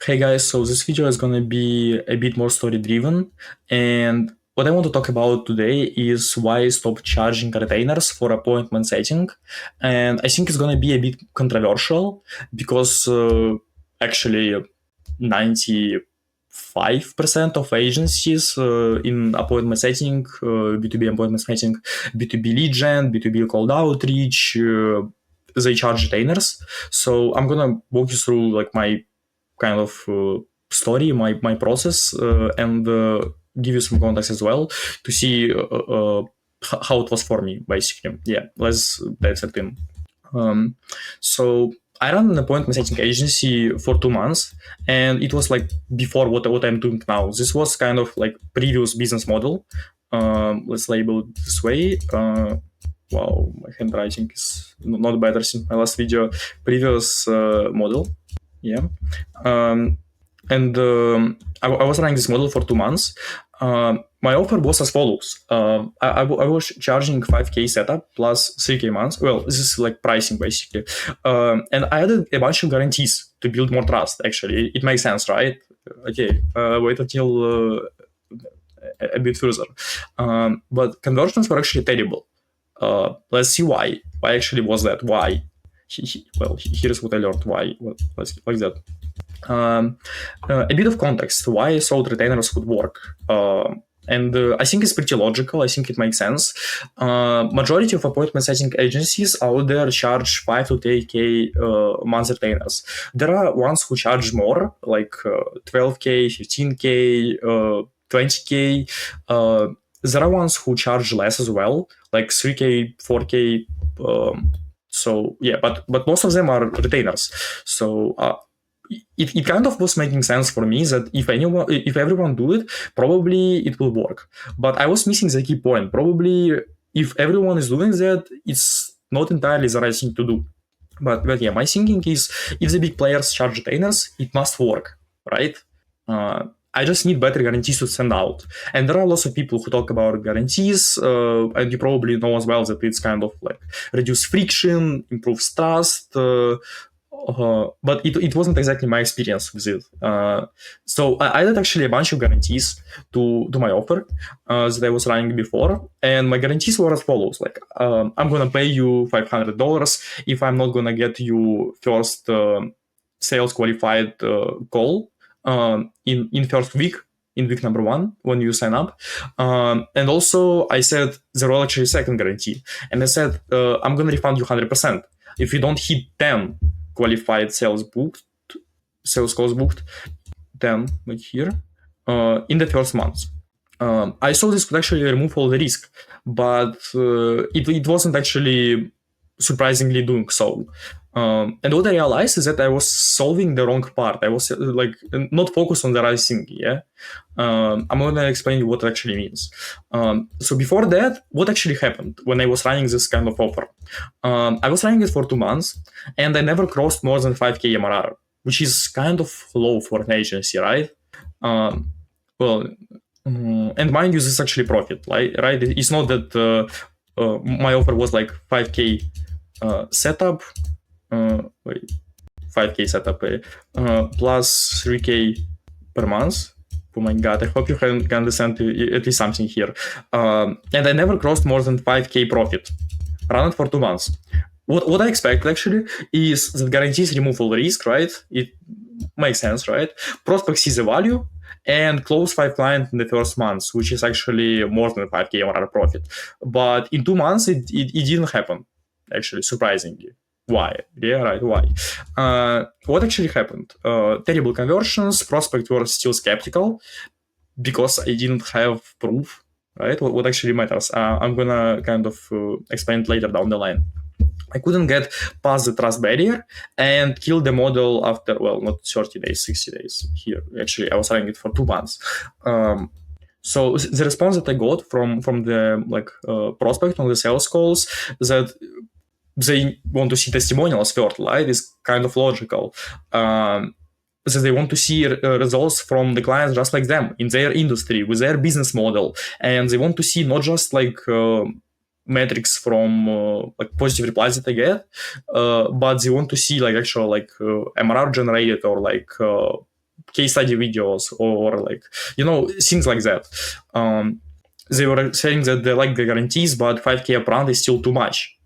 Hey guys, so this video is gonna be a bit more story driven, and what I want to talk about today is why I stopped charging retainers for appointment setting. And I think it's gonna be a bit controversial because actually 95% of agencies in appointment setting, B2B appointment setting, B2B lead gen, B2B cold outreach, they charge retainers. So I'm gonna walk you through like my kind of story, my process, and give you some context as well to see how it was for me, basically. Yeah, let's dive it in. So I ran an appointment setting agency for 2 months, and it was like before what I'm doing now. This was kind of like previous business model. Let's label it this way. Wow, my handwriting is not better since my last video. Previous model. Yeah. I was running this model for 2 months. My offer was as follows. I was charging 5K setup plus 3K months. Well, this is like pricing basically. And I added a bunch of guarantees to build more trust, actually. It makes sense, right? Okay, wait until a bit further. But conversions were actually terrible. Let's see why. Why actually was that? Why? Here's what I learned. Why? Like that. A bit of context why I thought retainers would work. I think it's pretty logical. I think it makes sense. Majority of appointment setting agencies out there charge 5 to 10K month retainers. There are ones who charge more, like 12K, 15K, 20K. There are ones who charge less as well, like 3K, 4K. So yeah, but most of them are retainers. So it kind of was making sense for me that if everyone do it, probably it will work. But I was missing the key point. Probably if everyone is doing that, it's not entirely the right thing to do. But yeah, my thinking is if the big players charge retainers, it must work, right? I just need better guarantees to send out. And there are lots of people who talk about guarantees, and you probably know as well that it's kind of like reduce friction, improves trust, but it wasn't exactly my experience with it. So I added actually a bunch of guarantees to my offer that I was running before, and my guarantees were as follows: like I'm gonna pay you $500 if I'm not gonna get you first sales qualified call in first week. In week number 1, when you sign up. And also, I said there was actually a second guarantee. And I said, I'm going to refund you 100%. If you don't hit 10 qualified sales calls booked, 10, like here, in the first month. I saw this could actually remove all the risk, but it wasn't actually surprisingly doing so. And what I realized is that I was solving the wrong part. I was like not focused on the right thing. Yeah, I'm gonna explain you what it actually means. So before that, what actually happened when I was running this kind of offer? I was running it for 2 months, and I never crossed more than 5K MRR, which is kind of low for an agency, right? And mind you, this is actually profit, right? It's not that my offer was like 5K setup. 5K setup plus 3K per month. Oh my god, I hope you can understand at least something here. And I never crossed more than 5K profit. Run it for 2 months. What I expect actually is that guarantees remove all risk, right? It makes sense, right? Prospect sees the value and close 5 clients in the first month, which is actually more than 5K MRR profit. But in 2 months, it didn't happen, actually, surprisingly. Why? Yeah, right, why? What actually happened? Terrible conversions, prospects were still skeptical because I didn't have proof, right? What actually matters? I'm gonna kind of explain it later down the line. I couldn't get past the trust barrier and kill the model after, well, not 30 days, 60 days. Here, actually, I was running it for 2 months. So the response that I got from the prospect on the sales calls that they want to see testimonials first, right? Is kind of logical. So they want to see results from the clients just like them in their industry with their business model, and they want to see not just like metrics from like positive replies that they get, but they want to see like actual like MRR generated or like case study videos or like, things like that. They were saying that they like the guarantees, but 5K upfront is still too much.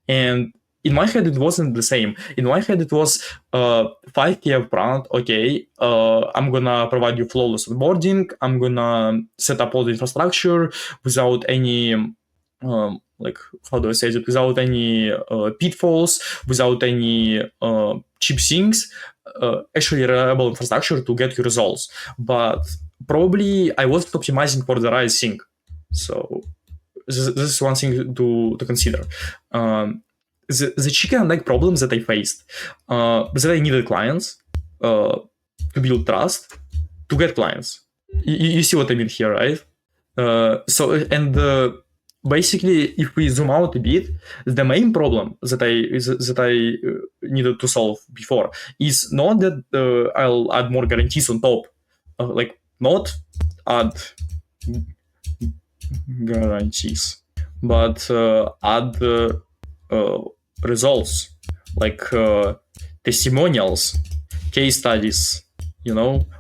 And in my head, it wasn't the same. In my head, it was 5K upfront. Okay, I'm gonna provide you flawless onboarding. I'm gonna set up all the infrastructure without any, like, how do I say it? Without any pitfalls, without any cheap things. Actually, reliable infrastructure to get you results. But probably I wasn't optimizing for the right thing. So this is one thing to consider. The chicken and egg problems that I faced, that I needed clients to build trust, to get clients. You see what I mean here, right? Basically, if we zoom out a bit, the main problem that I needed to solve before is not that I'll add more guarantees on top, not add guarantees, but add results, like testimonials, case studies,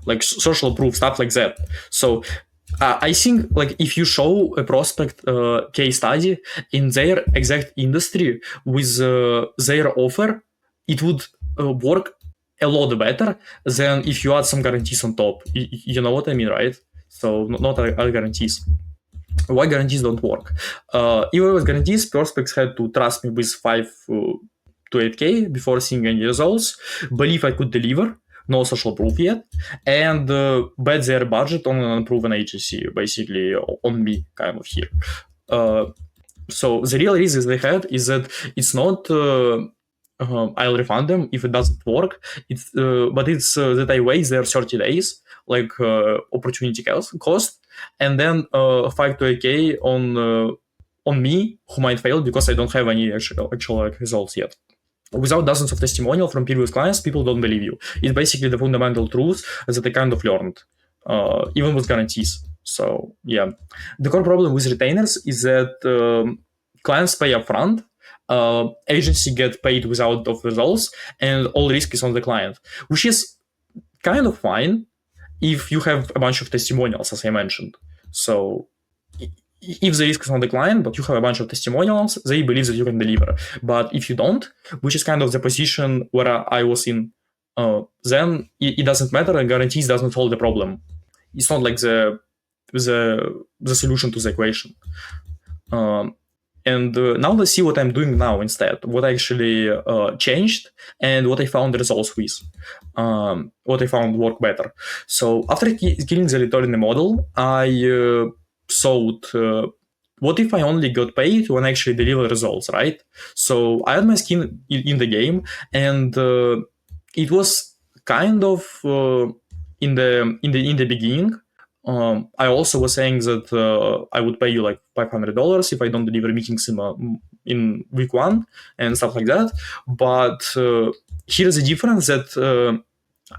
like social proof, stuff like that. So I think, like, if you show a prospect case study in their exact industry with their offer, it would work a lot better than if you add some guarantees on top. You know what I mean, right? So not other guarantees. Why guarantees don't work? Even with guarantees, prospects had to trust me with 5 to 8K before seeing any results, believe I could deliver, no social proof yet, and bet their budget on an unproven agency, basically on me, kind of here. So the real reason they had is that it's not I'll refund them if it doesn't work, but it's that I waste their 30 days, like opportunity cost, and then 5 to 8K on me, who might fail because I don't have any actual results yet. Without dozens of testimonials from previous clients, people don't believe you. It's basically the fundamental truth that I kind of learned, even with guarantees. So yeah, the core problem with retainers is that clients pay upfront, agency get paid without of results, and all risk is on the client, which is kind of fine if you have a bunch of testimonials, as I mentioned. So if the risk is on the client, but you have a bunch of testimonials, they believe that you can deliver. But if you don't, which is kind of the position where I was in, then it doesn't matter, and guarantees doesn't solve the problem. It's not like the solution to the equation. And now let's see what I'm doing now instead, what I actually changed and what I found results with, what I found work better. So after killing the return model, I thought, what if I only got paid when I actually deliver results, right? So I had my skin in the game, and it was kind of in the beginning. I also was saying that I would pay you like $500 if I don't deliver meetings in week 1 and stuff like that. But here's the difference, that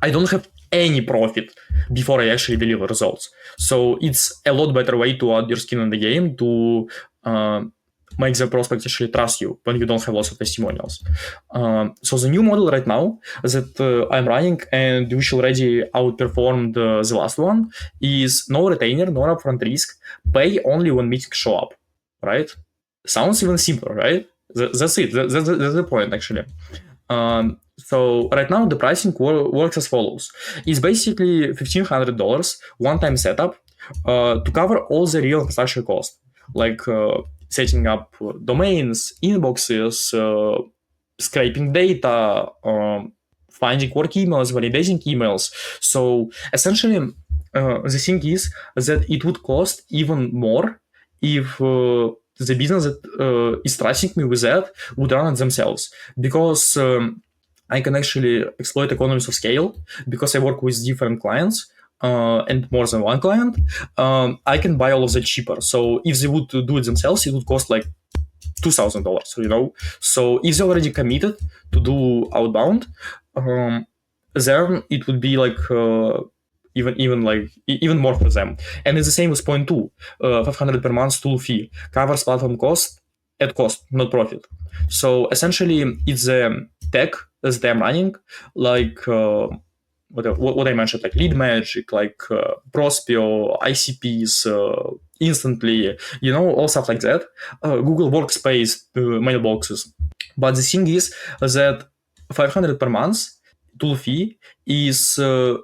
I don't have any profit before I actually deliver results. So it's a lot better way to add your skin in the game, to make the prospect actually trust you when you don't have lots of testimonials. So the new model right now that I'm running, and which already outperformed the last one, is no retainer, no upfront risk, pay only when meetings show up, right? Sounds even simpler, right? That's it. That's the point, actually. So right now the pricing works as follows. It's basically $1,500 one-time setup to cover all the real infrastructure costs, like setting up domains, inboxes, scraping data, finding work emails, validating emails. So essentially, the thing is that it would cost even more if the business that is trusting me with that would run it themselves, because I can actually exploit economies of scale because I work with different clients and more than one client. I can buy all of that cheaper. So if they would do it themselves, it would cost like $2,000, So if they already committed to do outbound, then it would be like even more for them. And it's the same with point 2. $500 per month tool fee covers platform cost at cost, not profit. So essentially, it's a tech that I'm running, like what I mentioned, like Lead Magic, like Prospio, ICPs, Instantly, all stuff like that. Google Workspace, mailboxes. But the thing is that 500 per month tool fee is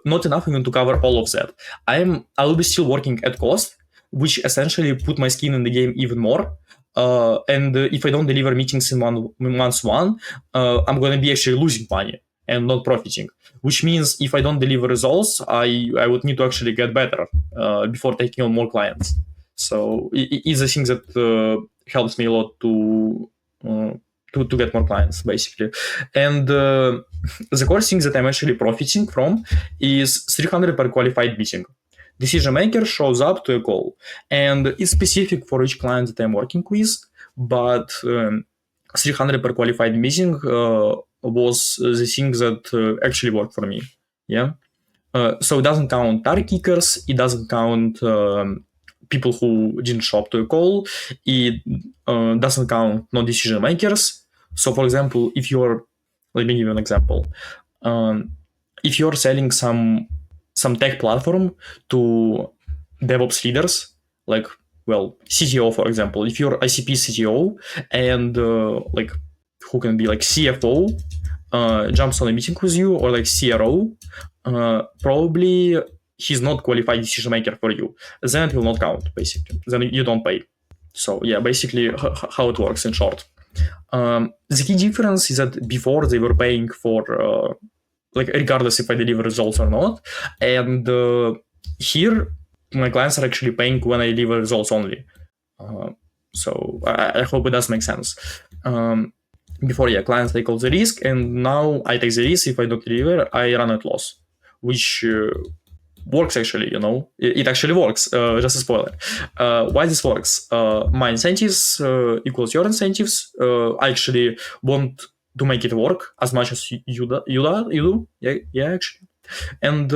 not enough even to cover all of that. I will be still working at cost, which essentially put my skin in the game even more. And if I don't deliver meetings in month one, I'm going to be actually losing money and not profiting. Which means if I don't deliver results, I would need to actually get better before taking on more clients. So it's a thing that helps me a lot to get more clients, basically. And the core thing that I'm actually profiting from is 300 per qualified meeting. Decision maker shows up to a call, and it's specific for each client that I'm working with, but 300 per qualified meeting was the thing that actually worked for me. Yeah. So it doesn't count target kickers, it doesn't count people who didn't show up to a call, it doesn't count non-decision makers. So, for example, let me give you an example. If you're selling some tech platform to DevOps leaders, like, CTO, for example, if you're ICP CTO and who can be like CFO jumps on a meeting with you, or like CRO, probably he's not qualified decision maker for you. Then it will not count, basically. Then you don't pay. So yeah, basically how it works in short. The key difference is that before they were paying for regardless if I deliver results or not, and here my clients are actually paying when I deliver results only. So I hope it does make sense. Before, clients take all the risk, and now I take the risk. If I don't deliver, I run at loss, which works actually. It actually works. Just a spoiler. Why this works? My incentives equals your incentives. I actually want to make it work as much as you do. Yeah, actually. And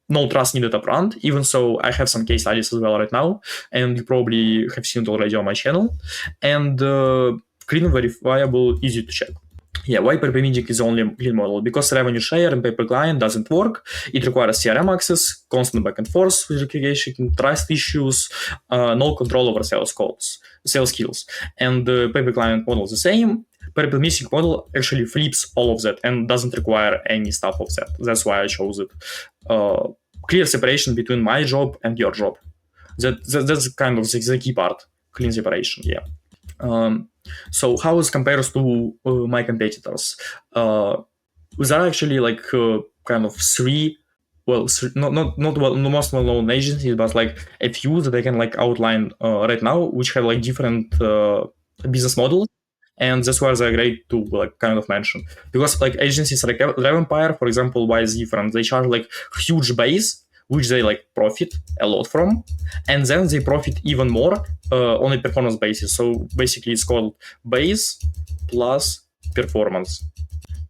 no trust needed upfront, even so I have some case studies as well right now, and you probably have seen it already on my channel. And clean, verifiable, easy to check. Yeah, why pay-per-meeting is only a clean model? Because revenue share and pay-per-client doesn't work. It requires CRM access, constant back and forth with aggregation, trust issues, no control over sales skills. And the pay-per-client model is the same. Per-meeting model actually flips all of that and doesn't require any stuff of that. That's why I chose it. Clear separation between my job and your job. That's kind of the key part. Clean separation, yeah. So how it compares to my competitors? There are actually kind of three, not most well-known agencies, but like a few that I can outline right now, which have different business models. And that's why they're great to kind of mention, because agencies like Empire, for example, why is different? They charge huge base, which they profit a lot from, and then they profit even more on a performance basis. So basically, it's called base plus performance,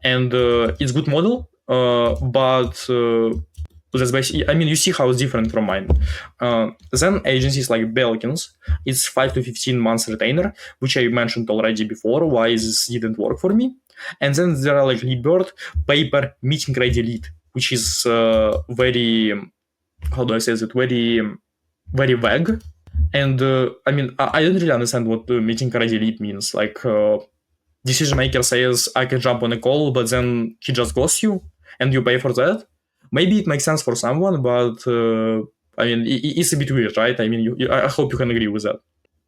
and it's good model, but that's basically, you see how it's different from mine. Then agencies like Belkins, it's 5 to 15 months retainer, which I mentioned already before, why this didn't work for me. And then there are Leadbird, paper meeting ready lead, which is very, how do I say it, very, very vague. And I don't really understand what the meeting ready lead means. Decision maker says I can jump on a call, but then he just ghosts you and you pay for that. Maybe it makes sense for someone, but it's a bit weird, right? I hope you can agree with that.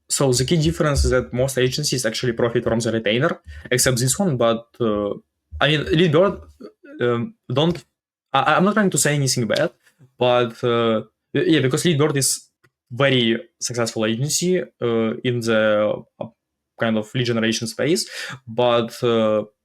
So the key difference is that most agencies actually profit from the retainer, except this one. But Leadbird don't. I'm not trying to say anything bad, but because Leadbird is very successful agency in the kind of lead generation space, but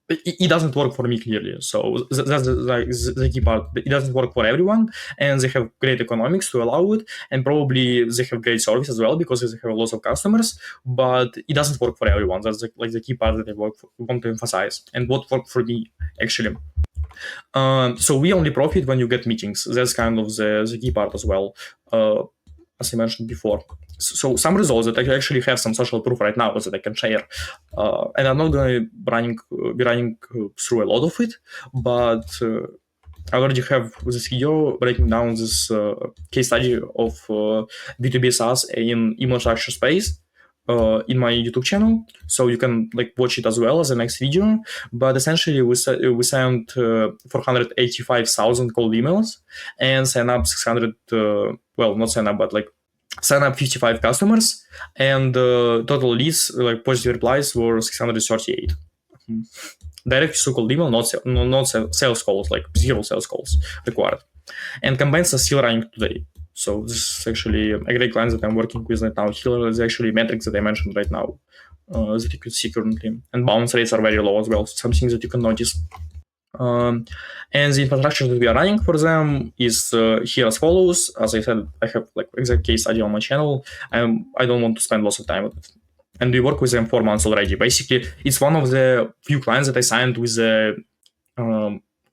it doesn't work for me clearly. So that's the key part. It doesn't work for everyone, and they have great economics to allow it, and probably they have great service as well because they have lots of customers, but it doesn't work for everyone. That's the key part that I want to emphasize, and what worked for me actually. So we only profit when you get meetings. That's kind of the key part as well, as I mentioned before. So some results that I actually have some social proof right now that I can share, and I'm not going to be running through a lot of it, but I already have this video breaking down this case study of B2B SaaS in email structure space in my YouTube channel, so you can like watch it as well as the next video. But essentially, we sent 485,000 cold emails and sign up 600. Well, not sign up, but like sign up 55 customers, and total leads, like positive replies, were 638. Direct to cold email, not sales calls, like 0 sales calls required. And campaigns are still running today. So this is actually a great client that I'm working with right now. Here is actually metrics that I mentioned right now that you could see currently. And bounce rates are very low as well, so something that you can notice. And the infrastructure that we are running for them is here as follows. As I said, I have like exact case study on my channel. I don't want to spend lots of time with it. And we work with them 4 months already. Basically, it's one of the few clients that I signed with the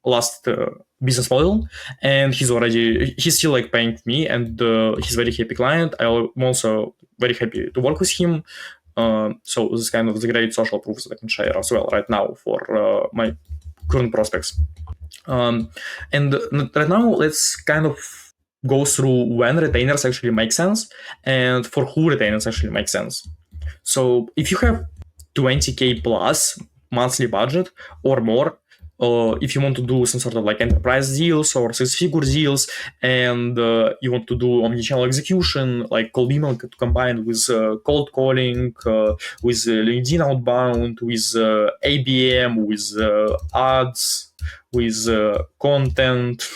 last business model, and he's still like paying me, and he's very happy client. I'm also very happy to work with him. So this is kind of the great social proof that I can share as well right now for my current prospects. And right now, let's kind of go through when retainers actually make sense and for who retainers actually make sense. So if you have 20K plus monthly budget or more, if you want to do some sort of like enterprise deals or six-figure deals, and you want to do omnichannel execution, like cold email combined with cold calling, with LinkedIn outbound, with ABM, with ads, with content,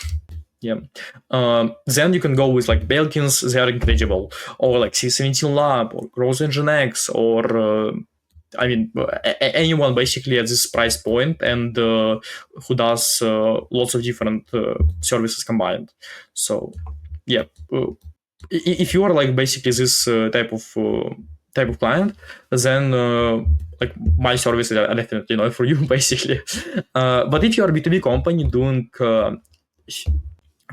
then you can go with like Belkins, they are incredible, or like C17 Lab, or Growth Engine X, or anyone basically at this price point, and who does lots of different services combined. So if you are like basically this type of client, then like my services are definitely not for you, basically. But if you are a B2B company doing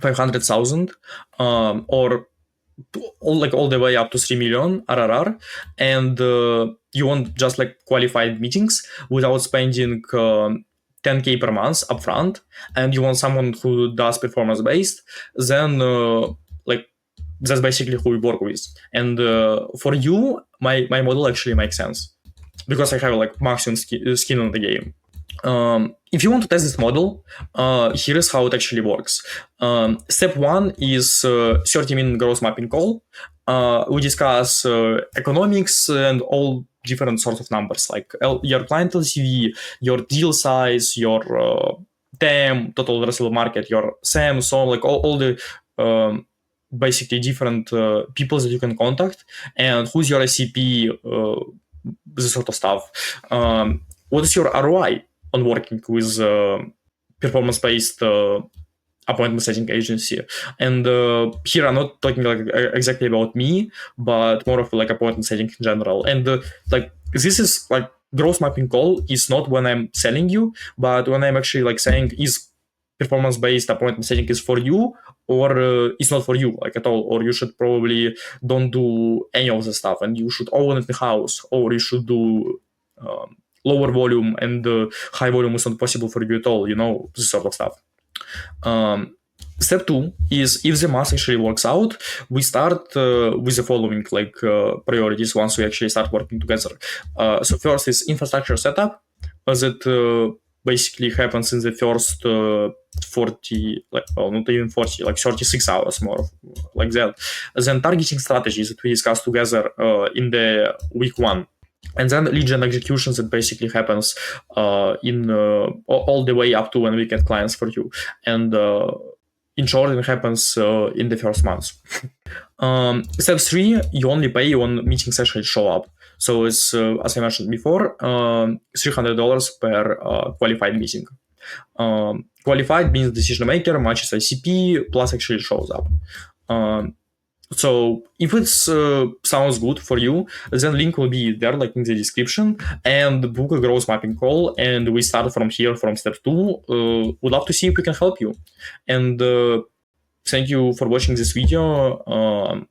500,000 or all the way up to 3 million RRR, and you want just like qualified meetings without spending 10K per month upfront, and you want someone who does performance based, then like that's basically who we work with. And for you, my model actually makes sense because I have like maximum skin in the game. If you want to test this model, here is how it actually works. Step 1 is 30-minute growth mapping call. We discuss economics and all different sorts of numbers, like your client LTV, your deal size, your TAM, total addressable market, your SAM, so like all the basically different people that you can contact, and who's your SCP, this sort of stuff. What is your ROI on working with performance-based appointment setting agency? And here I'm not talking like exactly about me, but more of like appointment setting in general. And like this is like growth mapping call is not when I'm selling you, but when I'm actually like saying is performance-based appointment setting is for you, or it's not for you like at all, or you should probably don't do any of the stuff and you should own it in-house, or you should do lower volume, and high volume is not possible for you at all, this sort of stuff. Step 2 is if the math actually works out, we start with the following like priorities once we actually start working together. So first is infrastructure setup, that basically happens in the first 40, like, well, not even 40, like 36 hours, more like that. Then targeting strategies that we discussed together in the week 1. And then lead gen executions that basically happens in all the way up to when we get clients for you. And in short, it happens in the first month. Step 3, you only pay when meetings actually show up. So it's, as I mentioned before, $300 per qualified meeting. Qualified means decision maker matches ICP plus actually shows up. So if it sounds good for you, then link will be there, like in the description, and book a growth mapping call, and we start from here, from step 2. Would love to see if we can help you. And thank you for watching this video.